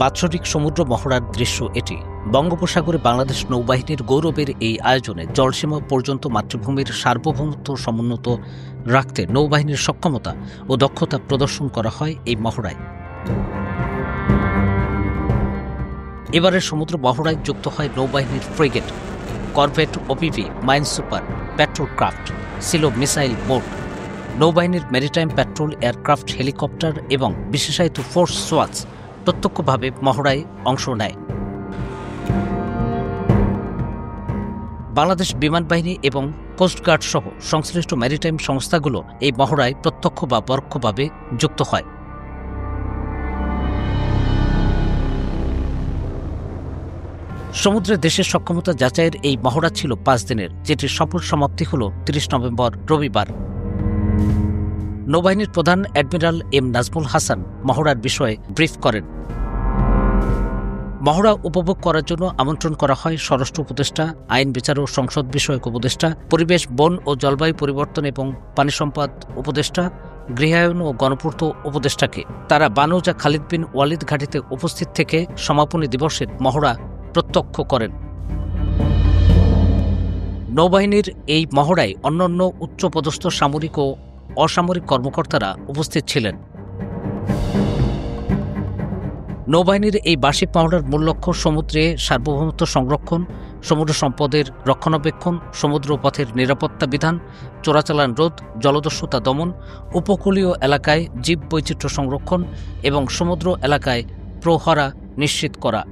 বাৎসরিক সমুদ্র মহড়ার দৃশ্য এটি। বঙ্গোপসাগরে বাংলাদেশ নৌবাহিনীর গৌরবের এই আয়োজনে জলসীমা পর্যন্ত মাতৃভূমির সার্বভৌমত্ব সমুন্নত রাখতে নৌবাহিনীর সক্ষমতা ও দক্ষতা প্রদর্শন করা হয় এই মহড়ায়। এবারের সমুদ্র মহড়ায় যুক্ত হয় নৌবাহিনীর frigate, corvette, OPV, minesweeper, patrol craft, সিলো মিসাইল বোট, নৌবাহিনীর মেরিটাইম প্যাট্রোল এয়ারক্রাফট, হেলিকপ্টার এবং বিশেষায়িত ফোর্স সোয়াচ প্রত্যক্ষভাবে মহড়ায় অংশ নেয়। বাংলাদেশ বিমান বাহিনী এবং কোস্টগার্ড সহ সংশ্লিষ্ট ম্যারিটাইম সংস্থাগুলো এই মহড়ায় প্রত্যক্ষ বা পরোক্ষভাবে যুক্ত হয়। সমুদ্রে দেশের সক্ষমতা যাচাইয়ের এই মহড়া ছিল 5 দিনের, যেটির সফল সমাপ্তি হল 30 নভেম্বর রবিবার। নৌবাহিনীর প্রধান অ্যাডমিরাল এম নাজমুল হাসান মহড়ার বিষয়ে ব্রিফ করেন। মহড়া উপভোগ করার জন্য আমন্ত্রণ করা হয় স্বরাষ্ট্র উপদেষ্টা, আইন বিচার ও সংসদ বিষয়ক উপদেষ্টা, পরিবেশ, বন ও জলবায়ু পরিবর্তন এবং পানি সম্পদ উপদেষ্টা, গৃহায়ন ও গণপূর্ত উপদেষ্টাকে। তারা বানৌজা খালিদ বিন ওয়ালিদ ঘাটিতে উপস্থিত থেকে সমাপনী দিবসের মহড়া প্রত্যক্ষ করেন। নৌবাহিনীর এই মহড়ায় অন্যান্য উচ্চপদস্থ সামরিক ও অসামরিক কর্মকর্তারা উপস্থিত ছিলেন। নৌবাহিনীর এই বার্ষিক মহড়ার মূল লক্ষ্য সমুদ্রে সার্বভৌমত্ব সংরক্ষণ, সমুদ্র সম্পদের রক্ষণাবেক্ষণ, সমুদ্র পথের নিরাপত্তা বিধান, চোরাচালান রোধ, জলদস্যুতা দমন, উপকূলীয় এলাকায় জীব বৈচিত্র্য সংরক্ষণ এবং সমুদ্র এলাকায় প্রহরা নিশ্চিত করা।